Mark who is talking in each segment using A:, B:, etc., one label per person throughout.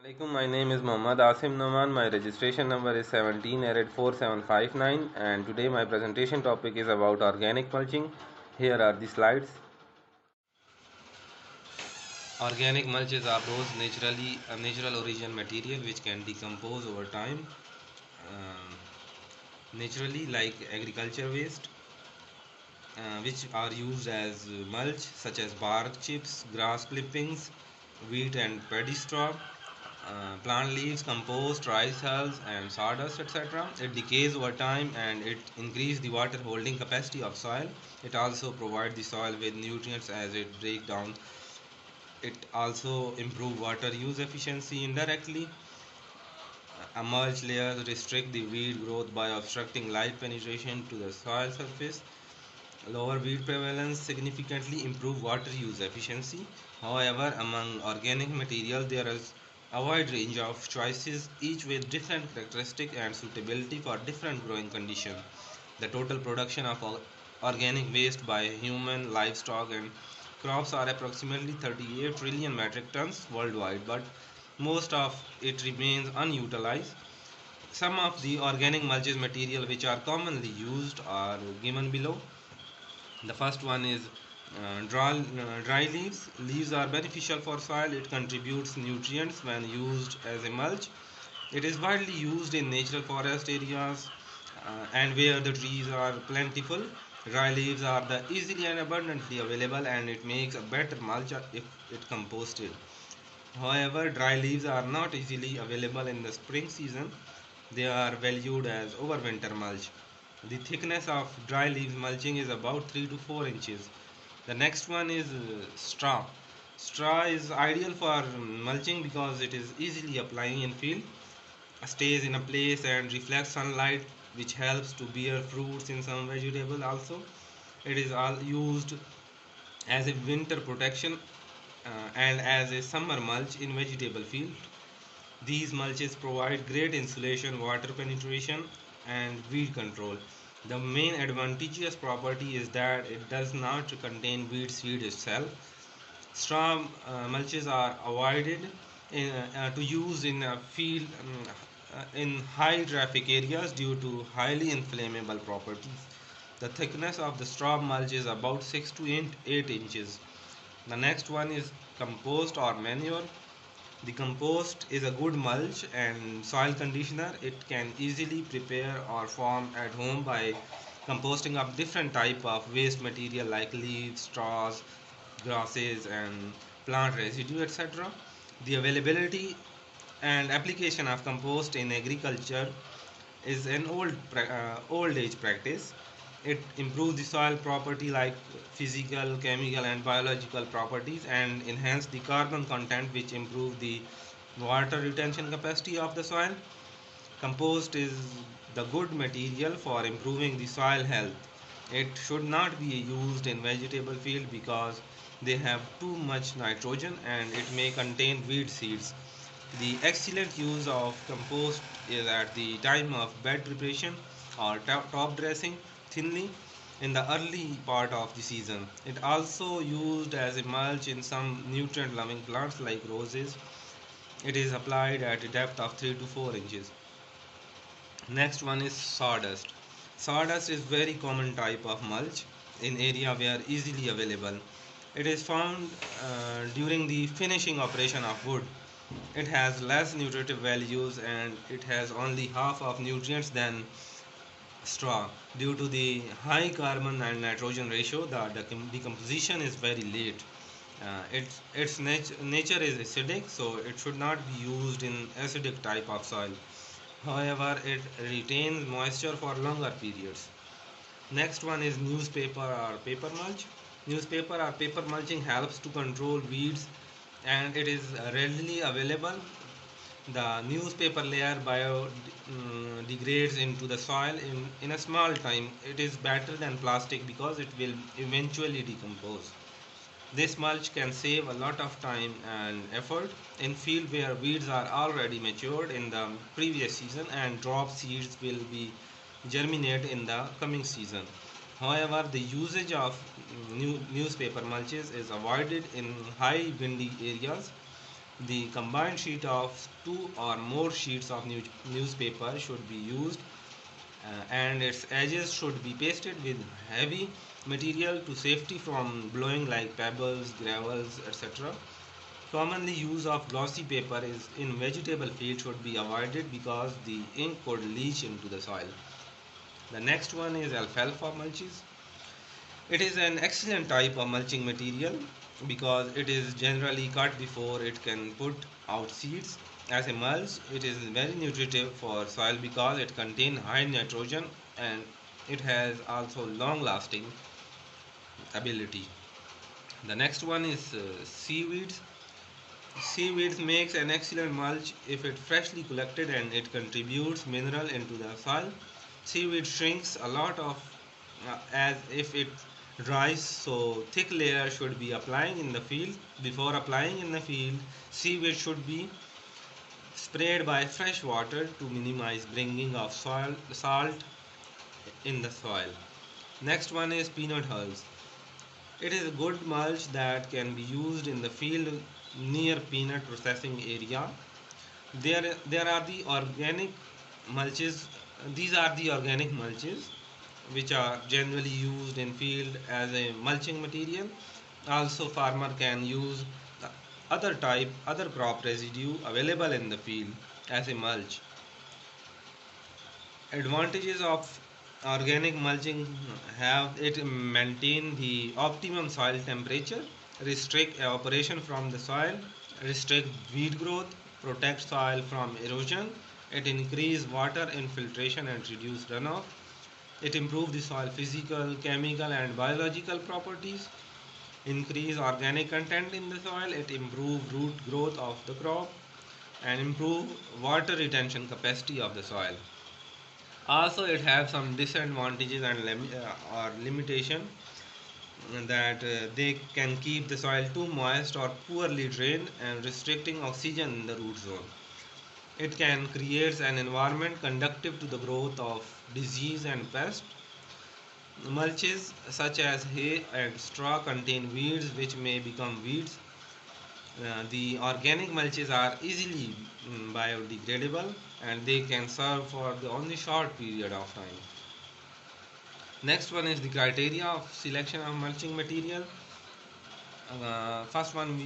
A: Assalamualaikum. My name is Muhammad Asim Noman. My registration number is 17 4759, and today my presentation topic is about organic mulching. Here are the slides. Organic mulches are those natural origin material which can decompose over time um, naturally, like agriculture waste, which are used as mulch, such as bark chips, grass clippings, wheat and paddy straw, plant leaves, compost, rice hulls, and sawdust, etc. It decays over time and it increases the water holding capacity of soil. It also provides the soil with nutrients as it breaks down. It also improves water use efficiency indirectly. A mulch layer restricts the weed growth by obstructing light penetration to the soil surface. Lower weed prevalence significantly improve water use efficiency. However, among organic materials there is a wide range of choices, each with different characteristics and suitability for different growing conditions. The total production of organic waste by human, livestock, and crops are approximately 38 trillion metric tons worldwide, but most of it remains unutilized. Some of the organic mulches material which are commonly used are given below. The first one is dry leaves. Leaves are beneficial for soil. It contributes nutrients when used as a mulch. It is widely used in natural forest areas and where the trees are plentiful. Dry leaves are the easily and abundantly available, and it makes a better mulch if it composted. However, dry leaves are not easily available in the spring season. They are valued as overwinter mulch. The thickness of dry leaves mulching is about 3 to 4 inches. The next one is straw. Straw is ideal for mulching because it is easily applying in field, stays in a place and reflects sunlight, which helps to bear fruits in some vegetable also. It is all used as a winter protection and as a summer mulch in vegetable field. These mulches provide great insulation, water penetration, and weed control. The main advantageous property is that it does not contain weed seed itself. Straw mulches are avoided to use in a field in high traffic areas due to highly inflammable properties. The thickness of the straw mulch is about 6 to 8 inches. The next one is compost or manure. The compost is a good mulch and soil conditioner. It can easily prepare or form at home by composting of different type of waste material like leaves, straws, grasses, and plant residue, etc. The availability and application of compost in agriculture is an old age practice. It improves the soil property like physical, chemical, and biological properties, and enhance the carbon content, which improve the water retention capacity of the soil. Compost is the good material for improving the soil health. It should not be used in vegetable field because they have too much nitrogen and it may contain weed seeds. The excellent use of compost is at the time of bed preparation or top dressing thinly in the early part of the season. It also used as a mulch in some nutrient loving plants like roses. It is applied at a depth of 3 to 4 inches. Next one is sawdust. Sawdust is very common type of mulch in area where easily available. It is found during the finishing operation of wood. It has less nutritive values and it has only half of nutrients than straw. Due to the high carbon and nitrogen ratio, the decomposition is very late. Its nature is acidic, so it should not be used in acidic type of soil. However, it retains moisture for longer periods. Next one is newspaper or paper mulch. Newspaper or paper mulching helps to control weeds and it is readily available. The newspaper layer biodegrades into the soil in a small time. It is better than plastic because it will eventually decompose. This mulch can save a lot of time and effort in field where weeds are already matured in the previous season and drop seeds will be germinate in the coming season. However, the usage of newspaper mulches is avoided in high windy areas. The combined sheet of two or more sheets of newspaper should be used, and its edges should be pasted with heavy material to safety from blowing like pebbles, gravels, etc. Commonly use of glossy paper is in vegetable field should be avoided because the ink could leach into the soil. The next one is alfalfa mulches. It is an excellent type of mulching material because it is generally cut before it can put out seeds. As a mulch, it is very nutritive for soil because it contains high nitrogen and it has also long lasting ability. The next one is seaweeds. Seaweeds makes an excellent mulch if it freshly collected and it contributes mineral into the soil. Seaweed shrinks a lot of as if it dries, so thick layer should be applying in the field. Before applying in the field, seaweed should be sprayed by fresh water to minimize bringing of soil salt in the soil. Next one is peanut hulls. It is a good mulch that can be used in the field near peanut processing area. There are the organic mulches. These are the organic mulches which are generally used in field as a mulching material. Also, farmer can use other crop residue available in the field as a mulch. Advantages of organic mulching have it maintain the optimum soil temperature, restrict evaporation from the soil, restrict weed growth, protect soil from erosion, it increase water infiltration and reduce runoff, it improve the soil physical, chemical and biological properties, increase organic content in the soil, it improve root growth of the crop and improve water retention capacity of the soil. Also, it has some disadvantages and or limitation that they can keep the soil too moist or poorly drained and restricting oxygen in the root zone. It can create an environment conducive to the growth of disease and pest. Mulches such as hay and straw contain weeds which may become weeds. The organic mulches are easily biodegradable and they can serve for the only short period of time. Next one is the criteria of selection of mulching material. First one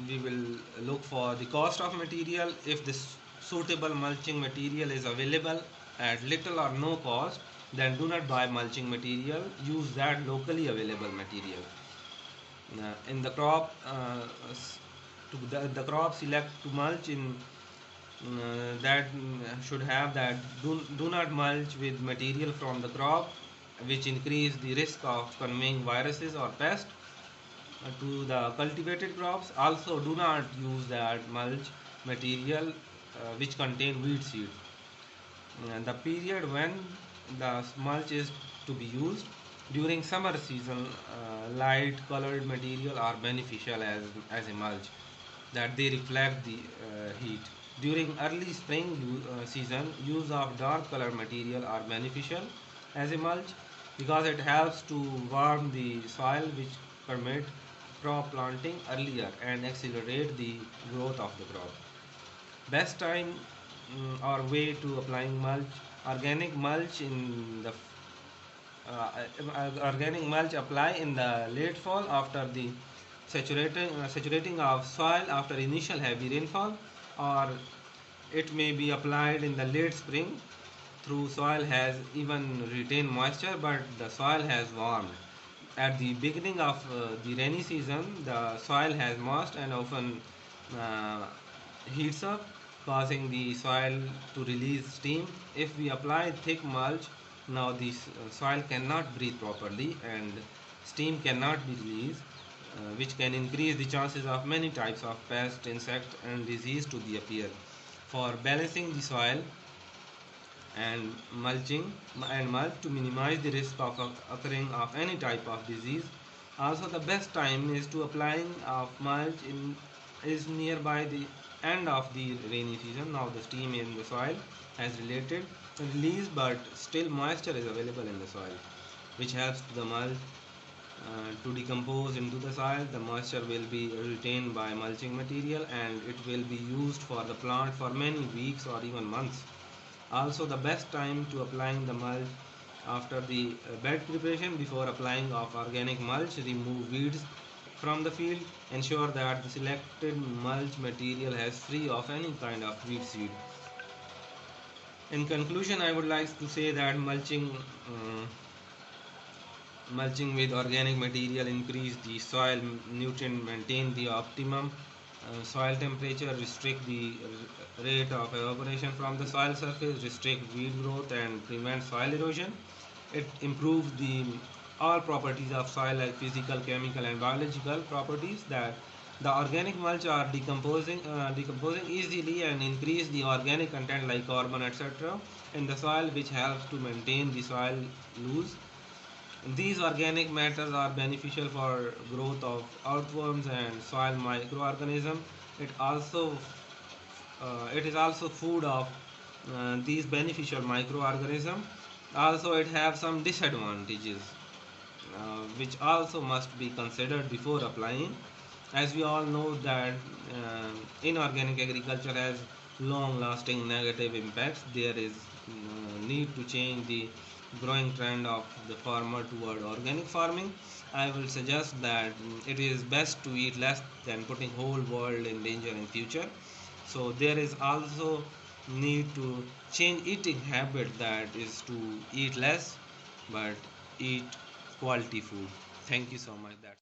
A: we will look for the cost of material. If this suitable mulching material is available at little or no cost, then do not buy mulching material. Use that locally available material. In the crop, the crop select to mulch in that should have that do not mulch with material from the crop which increase the risk of conveying viruses or pests to the cultivated crops. Also, do not use that mulch material which contain weed seed. The period when the mulch is to be used during summer season, light colored material are beneficial as a mulch that they reflect the heat. During early spring season, use of dark colored material are beneficial as a mulch because it helps to warm the soil which permit crop planting earlier and accelerate the growth of the crop. Best time or way to applying mulch. Organic mulch in the organic mulch apply in the late fall after the saturating of soil after initial heavy rainfall, or it may be applied in the late spring through soil has even retained moisture but the soil has warmed. At the beginning of the rainy season, the soil has moist and often uh, heats up, causing the soil to release steam. If we apply thick mulch, now the soil cannot breathe properly and steam cannot be released, which can increase the chances of many types of pest, insect, and disease to be appear. For balancing the soil, and mulching and mulch to minimize the risk of occurring of any type of disease. Also, the best time is to applying of mulch in is nearby the end of the rainy season. Now the steam in the soil has related released, but still moisture is available in the soil, which helps the mulch to decompose into the soil. The moisture will be retained by mulching material and it will be used for the plant for many weeks or even months. Also, the best time to applying the mulch after the bed preparation. Before applying of organic mulch, remove weeds from the field. Ensure that the selected mulch material is free of any kind of weed seed. In conclusion, I would like to say that mulching with organic material increase the soil nutrient, maintain the optimum soil temperature, restrict the rate of evaporation from the soil surface, restrict weed growth and prevent soil erosion. It improves the all properties of soil like physical, chemical and biological properties. That the organic mulch are decomposing easily and increase the organic content like carbon etc. in the soil, which helps to maintain the soil loose. These organic matters are beneficial for growth of earthworms and soil microorganisms. It also it is also food of these beneficial microorganisms. Also, it have some disadvantages which also must be considered before applying. As we all know that inorganic agriculture has long-lasting negative impacts. There is need to change the growing trend of the farmer toward organic farming. I will suggest that it is best to eat less than putting whole world in danger in future. So there is also need to change eating habit, that is to eat less but eat quality food. Thank you so much. That